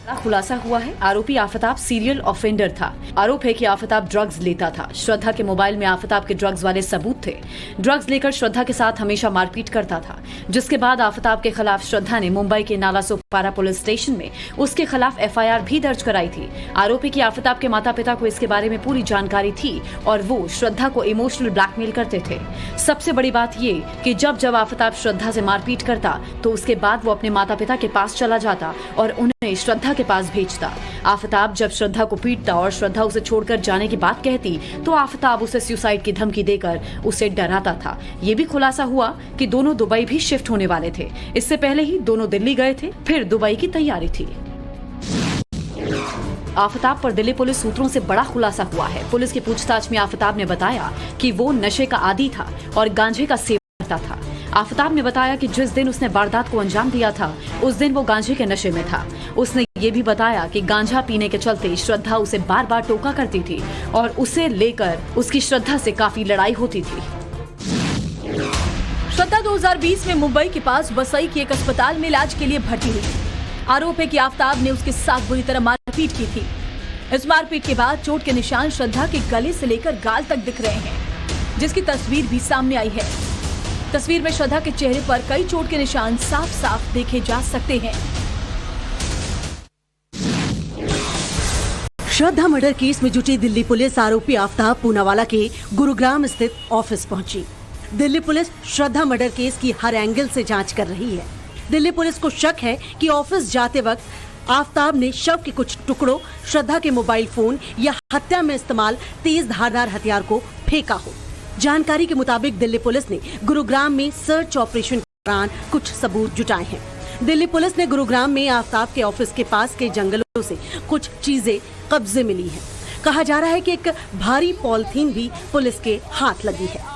खुलासा हुआ है। आरोपी आफताब सीरियल ऑफेंडर था। आरोप है कि आफताब ड्रग्स लेता था। श्रद्धा के मोबाइल में आफताब के ड्रग्स वाले सबूत थे। ड्रग्स लेकर श्रद्धा के साथ हमेशा मारपीट करता था, जिसके बाद आफताब के खिलाफ श्रद्धा ने मुंबई के नालासोपारा पुलिस स्टेशन में उसके खिलाफ FIR भी दर्ज कराई थी। आरोपी की आफताब के माता पिता को इसके बारे में पूरी जानकारी थी और वो श्रद्धा को इमोशनल ब्लैकमेल करते थे। सबसे बड़ी बात ये कि जब जब आफताब श्रद्धा से मारपीट करता तो उसके बाद वो अपने माता पिता के पास चला जाता और उन्हें श्रद्धा के पास भेजता। आफताब जब श्रद्धा को पीटता और श्रद्धा उसे छोड़कर जाने की बात कहती तो आफताब उसे सुसाइड की धमकी देकर उसे डराता था। ये भी खुलासा हुआ कि दोनों दुबई भी शिफ्ट होने वाले थे। इससे पहले ही दोनों दिल्ली गए थे, फिर दुबई की तैयारी थी। आफताब पर दिल्ली पुलिस सूत्रों से बड़ा खुलासा हुआ है। पुलिस की पूछताछ में आफताब ने बताया कि वो नशे का आदी था और गांजे का सेवन करता था। आफताब ने बताया कि जिस दिन उसने वारदात को अंजाम दिया था उस दिन वो गांजे के नशे में था। उसने ये भी बताया कि गांजा पीने के चलते श्रद्धा उसे बार बार टोका करती थी और उसे लेकर उसकी श्रद्धा से काफी लड़ाई होती थी। श्रद्धा 2020 में मुंबई के पास वसई के एक अस्पताल में इलाज के लिए भर्ती हुई। आरोप है कि आफताब ने उसके साथ बुरी तरह मारपीट की थी। इस मारपीट के बाद चोट के निशान श्रद्धा के गले से लेकर गाल तक दिख रहे हैं, जिसकी तस्वीर भी सामने आई है। तस्वीर में श्रद्धा के चेहरे पर कई चोट के निशान साफ साफ देखे जा सकते हैं। श्रद्धा मर्डर केस में जुटी दिल्ली पुलिस आरोपी आफताब पूनावाला के गुरुग्राम स्थित ऑफिस पहुंची। दिल्ली पुलिस श्रद्धा मर्डर केस की हर एंगल से जांच कर रही है। दिल्ली पुलिस को शक है कि ऑफिस जाते वक्त आफताब ने शव के कुछ टुकड़ों, श्रद्धा के मोबाइल फोन या हत्या में इस्तेमाल तेज धारदार हथियार को फेंका हो। जानकारी के मुताबिक दिल्ली पुलिस ने गुरुग्राम में सर्च ऑपरेशन के दौरान कुछ सबूत जुटाए हैं। दिल्ली पुलिस ने गुरुग्राम में आफताब के ऑफिस के पास के जंगलों से कुछ चीजें कब्जे मिली हैं। कहा जा रहा है कि एक भारी पॉलिथीन भी पुलिस के हाथ लगी है।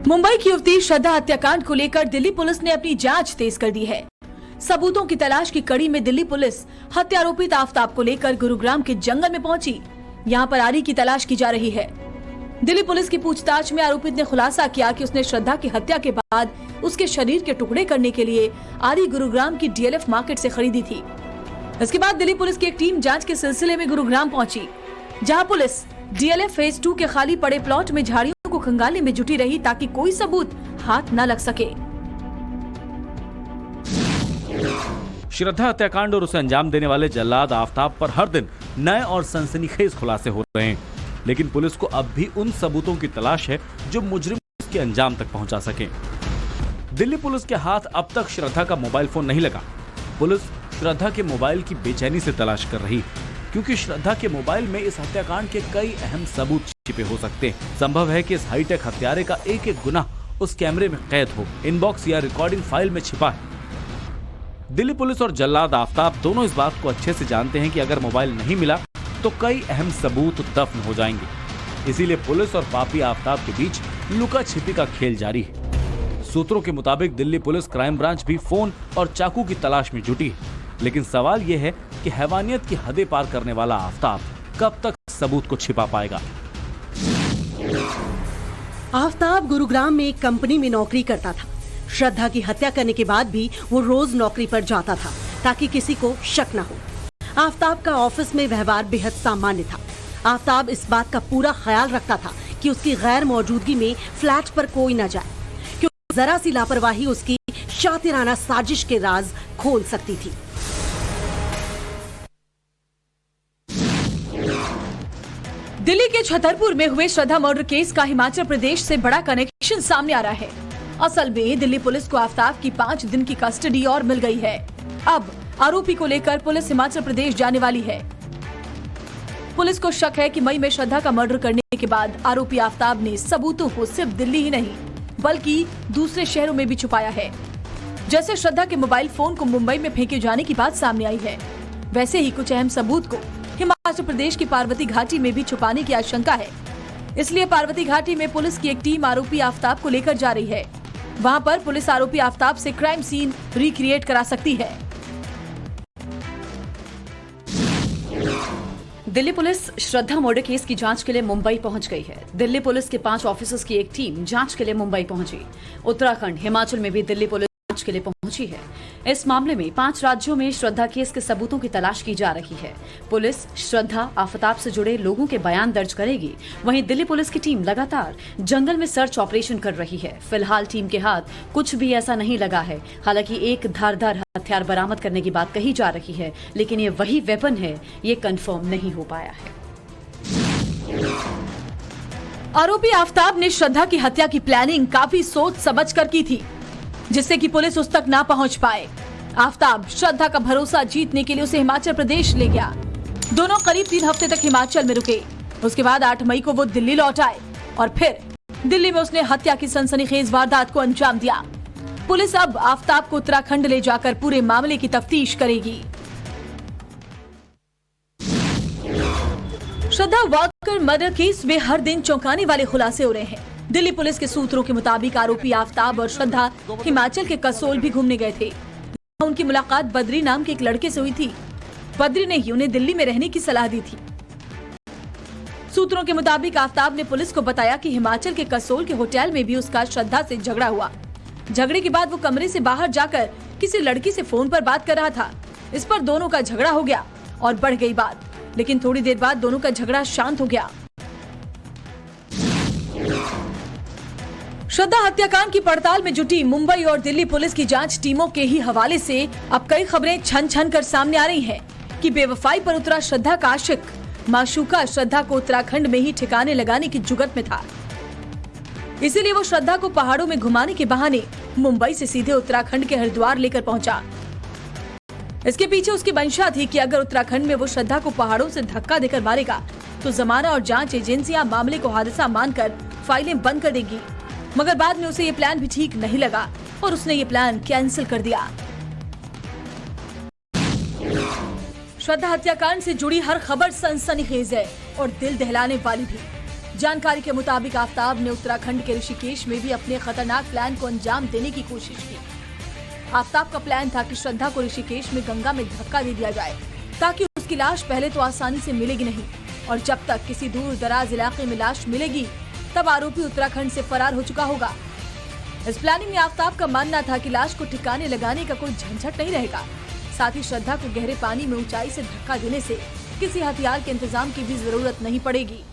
मुंबई की युवती श्रद्धा हत्याकांड को लेकर दिल्ली पुलिस ने अपनी जांच तेज कर दी है। सबूतों की तलाश की कड़ी में दिल्ली पुलिस हत्या आरोपित आफताब को लेकर गुरुग्राम के जंगल में पहुंची। यहां पर आरी की तलाश की जा रही है। दिल्ली पुलिस की पूछताछ में आरोपित ने खुलासा किया कि उसने श्रद्धा की हत्या के बाद उसके शरीर के टुकड़े करने के लिए आरी गुरुग्राम की DLF मार्केट से खरीदी थी। इसके बाद दिल्ली पुलिस की एक टीम जांच के सिलसिले में गुरुग्राम पहुंची, जहां पुलिस DLF फेज 2 के खाली पड़े प्लॉट में झाड़ियों को खंगालने में जुटी रही ताकि कोई सबूत हाथ न लग सके। श्रद्धा हत्याकांड और उसे अंजाम देने वाले जल्लाद आफताब पर हर दिन नए और सनसनीखेज खुलासे हो रहे हैं, लेकिन पुलिस को अब भी उन सबूतों की तलाश है जो मुजरिम के अंजाम तक पहुंचा सके। दिल्ली पुलिस के हाथ अब तक श्रद्धा का मोबाइल फोन नहीं लगा। पुलिस श्रद्धा के मोबाइल की बेचैनी से तलाश कर रही, क्योंकि श्रद्धा के मोबाइल में इस हत्याकांड के कई अहम सबूत छिपे हो सकते हैं। संभव है कि इस हाईटेक हत्यारे का एक एक गुनाह उस कैमरे में कैद हो, इनबॉक्स या रिकॉर्डिंग फाइल में छिपा है। दिल्ली पुलिस और जल्लाद आफताब दोनों इस बात को अच्छे से जानते हैं कि अगर मोबाइल नहीं मिला तो कई अहम सबूत दफन हो जाएंगे। इसीलिए पुलिस और पापी आफताब के बीच लुका छिपी का खेल जारी है। सूत्रों के मुताबिक दिल्ली पुलिस क्राइम ब्रांच भी फोन और चाकू की तलाश में जुटी है, लेकिन सवाल यह है कि हैवानियत की हदें पार करने वाला आफताब कब तक सबूत को छिपा पाएगा। आफताब गुरुग्राम में एक कंपनी में नौकरी करता था। श्रद्धा की हत्या करने के बाद भी वो रोज नौकरी पर जाता था ताकि किसी को शक न हो। आफताब का ऑफिस में व्यवहार बेहद सामान्य था। आफताब इस बात का पूरा ख्याल रखता था कि उसकी गैर मौजूदगी में फ्लैट पर कोई न जाए, क्योंकि जरा सी लापरवाही उसकी शातिराना साजिश के राज खोल सकती थी। दिल्ली के छतरपुर में हुए श्रद्धा मर्डर केस का हिमाचल प्रदेश से बड़ा कनेक्शन सामने आ रहा है। असल में दिल्ली पुलिस को आफताब की 5 दिन की कस्टडी और मिल गई है। अब आरोपी को लेकर पुलिस हिमाचल प्रदेश जाने वाली है। पुलिस को शक है कि मई में श्रद्धा का मर्डर करने के बाद आरोपी आफताब ने सबूतों को सिर्फ दिल्ली ही नहीं बल्कि दूसरे शहरों में भी छुपाया है। जैसे श्रद्धा के मोबाइल फोन को मुंबई में फेंके जाने की बात सामने आई है, वैसे ही कुछ अहम सबूत को हिमाचल प्रदेश की पार्वती घाटी में भी छुपाने की आशंका है। इसलिए पार्वती घाटी में पुलिस की एक टीम आरोपी आफताब को लेकर जा रही है। वहां पर पुलिस आरोपी आफताब से क्राइम सीन रिक्रिएट करा सकती है। दिल्ली पुलिस श्रद्धा मर्डर केस की जांच के लिए मुंबई पहुंच गई है। दिल्ली पुलिस के 5 ऑफिसर्स की एक टीम जांच के लिए मुंबई पहुंची। उत्तराखंड, हिमाचल में भी दिल्ली पुलिस के लिए पहुंची है। इस मामले में 5 राज्यों में श्रद्धा केस के सबूतों की तलाश की जा रही है। पुलिस श्रद्धा आफताब से जुड़े लोगों के बयान दर्ज करेगी। वहीं दिल्ली पुलिस की टीम लगातार जंगल में सर्च ऑपरेशन कर रही है। फिलहाल टीम के हाथ कुछ भी ऐसा नहीं लगा है। हालांकि एक धारदार हथियार बरामद करने की बात कही जा रही है, लेकिन ये वही वेपन है, ये कंफर्म नहीं हो पाया है। आरोपी आफताब ने श्रद्धा की हत्या की प्लानिंग काफी सोच समझ कर की थी, जिससे कि पुलिस उस तक ना पहुंच पाए। आफताब श्रद्धा का भरोसा जीतने के लिए उसे हिमाचल प्रदेश ले गया। दोनों करीब 3 हफ्ते तक हिमाचल में रुके। उसके बाद 8 मई को वो दिल्ली लौट आए और फिर दिल्ली में उसने हत्या की सनसनीखेज वारदात को अंजाम दिया। पुलिस अब आफताब को उत्तराखंड ले जाकर पूरे मामले की तफ्तीश करेगी। श्रद्धा वाकर मर्डर केस में हर दिन चौंकाने वाले खुलासे हो रहे हैं। दिल्ली पुलिस के सूत्रों के मुताबिक आरोपी आफताब और श्रद्धा हिमाचल के कसोल भी घूमने गए थे। उनकी मुलाकात बद्री नाम के एक लड़के से हुई थी। बद्री ने ही उन्हें दिल्ली में रहने की सलाह दी थी। सूत्रों के मुताबिक आफताब ने पुलिस को बताया कि हिमाचल के कसोल के होटल में भी उसका श्रद्धा से झगड़ा हुआ। झगड़े के बाद वो कमरे से बाहर जाकर किसी लड़की से फोन पर बात कर रहा था। इस पर दोनों का झगड़ा हो गया और बढ़ गई बात, लेकिन थोड़ी देर बाद दोनों का झगड़ा शांत हो गया। श्रद्धा हत्याकांड की पड़ताल में जुटी मुंबई और दिल्ली पुलिस की जांच टीमों के ही हवाले से अब कई खबरें छन छन कर सामने आ रही हैं कि बेवफाई पर उतरा श्रद्धा का आशिक माशूका श्रद्धा को उत्तराखंड में ही ठिकाने लगाने की जुगत में था। इसीलिए वो श्रद्धा को पहाड़ों में घुमाने के बहाने मुंबई से सीधे उत्तराखंड के हरिद्वार लेकर पहुंचा। इसके पीछे उसकी मंशा थी कि अगर उत्तराखंड में वो श्रद्धा को पहाड़ों से धक्का देकर मारेगा तो जमाना और जांच एजेंसियां मामले को हादसा मानकर फाइलें बंद कर देगी। मगर बाद में उसे ये प्लान भी ठीक नहीं लगा और उसने ये प्लान कैंसिल कर दिया। श्रद्धा हत्याकांड से जुड़ी हर खबर सनसनीखेज है और दिल दहलाने वाली भी। जानकारी के मुताबिक आफताब ने उत्तराखंड के ऋषिकेश में भी अपने खतरनाक प्लान को अंजाम देने की कोशिश की। आफताब का प्लान था कि श्रद्धा को ऋषिकेश में गंगा में धक्का दे दिया जाए ताकि उसकी लाश पहले तो आसानी से मिलेगी नहीं और जब तक किसी दूर दराज इलाके में लाश मिलेगी तब आरोपी उत्तराखंड से फरार हो चुका होगा। इस प्लानिंग में आफताब का मानना था कि लाश को ठिकाने लगाने का कोई झंझट नहीं रहेगा। साथ ही श्रद्धा को गहरे पानी में ऊंचाई से धक्का देने से किसी हथियार के इंतजाम की भी जरूरत नहीं पड़ेगी।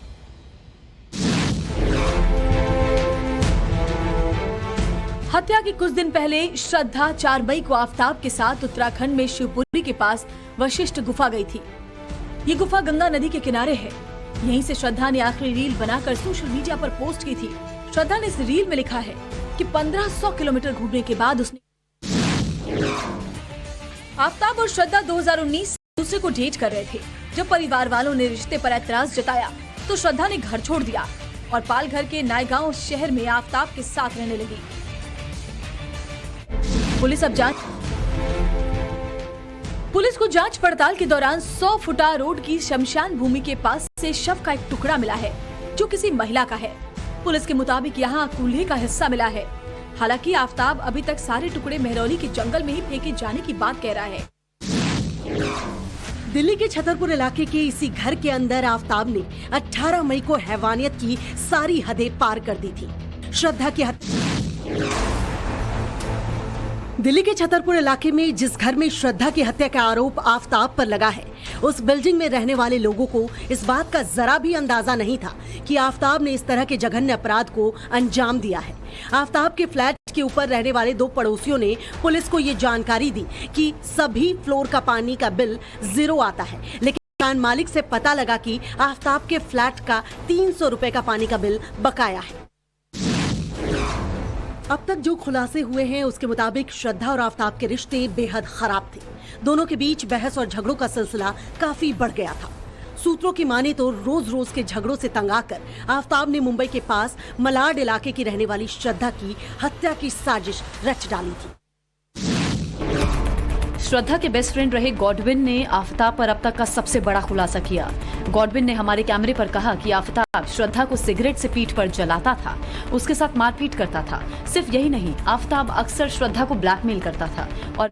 हत्या के कुछ दिन पहले श्रद्धा 4 मई को आफताब के साथ उत्तराखंड में शिवपुरी के पास वशिष्ठ गुफा गई थी। ये गुफा गंगा नदी के किनारे है। यहीं से श्रद्धा ने आखिरी रील बनाकर सोशल मीडिया पर पोस्ट की थी। श्रद्धा ने इस रील में लिखा है कि 1500 किलोमीटर घूमने के बाद उसने आफताब और श्रद्धा 2019 से दूसरे को डेट कर रहे थे। जब परिवार वालों ने रिश्ते पर ऐतराज जताया तो श्रद्धा ने घर छोड़ दिया और पालघर के नायगांव शहर में आफताब के साथ रहने लगी। पुलिस को जांच पड़ताल के दौरान 100 फुटा रोड की शमशान भूमि के पास से शव का एक टुकड़ा मिला है जो किसी महिला का है। पुलिस के मुताबिक यहाँ कूल्हे का हिस्सा मिला है। हालांकि आफताब अभी तक सारे टुकड़े महरौली के जंगल में ही फेंके जाने की बात कह रहा है। दिल्ली के छतरपुर इलाके के इसी घर के अंदर आफताब ने 18 मई को हैवानियत की सारी हदें पार कर दी थी। श्रद्धा की दिल्ली के छतरपुर इलाके में जिस घर में श्रद्धा की हत्या का आरोप आफताब पर लगा है, उस बिल्डिंग में रहने वाले लोगों को इस बात का जरा भी अंदाजा नहीं था कि आफताब ने इस तरह के जघन्य अपराध को अंजाम दिया है। आफताब के फ्लैट के ऊपर रहने वाले 2 पड़ोसियों ने पुलिस को ये जानकारी दी कि सभी फ्लोर का पानी का बिल 0 आता है, लेकिन मकान मालिक से पता लगा कि आफताब के फ्लैट का 300 रुपए का पानी का बिल बकाया है। अब तक जो खुलासे हुए हैं उसके मुताबिक श्रद्धा और आफताब के रिश्ते बेहद खराब थे। दोनों के बीच बहस और झगड़ों का सिलसिला काफी बढ़ गया था। सूत्रों की माने तो रोज रोज के झगड़ों से तंग आकर आफताब ने मुंबई के पास मलाड इलाके की रहने वाली श्रद्धा की हत्या की साजिश रच डाली थी। श्रद्धा के बेस्ट फ्रेंड रहे गॉडविन ने आफताब पर अब तक का सबसे बड़ा खुलासा किया। गॉडविन ने हमारे कैमरे पर कहा कि आफताब श्रद्धा को सिगरेट से पीठ पर जलाता था, उसके साथ मारपीट करता था। सिर्फ यही नहीं, आफताब अक्सर श्रद्धा को ब्लैकमेल करता था और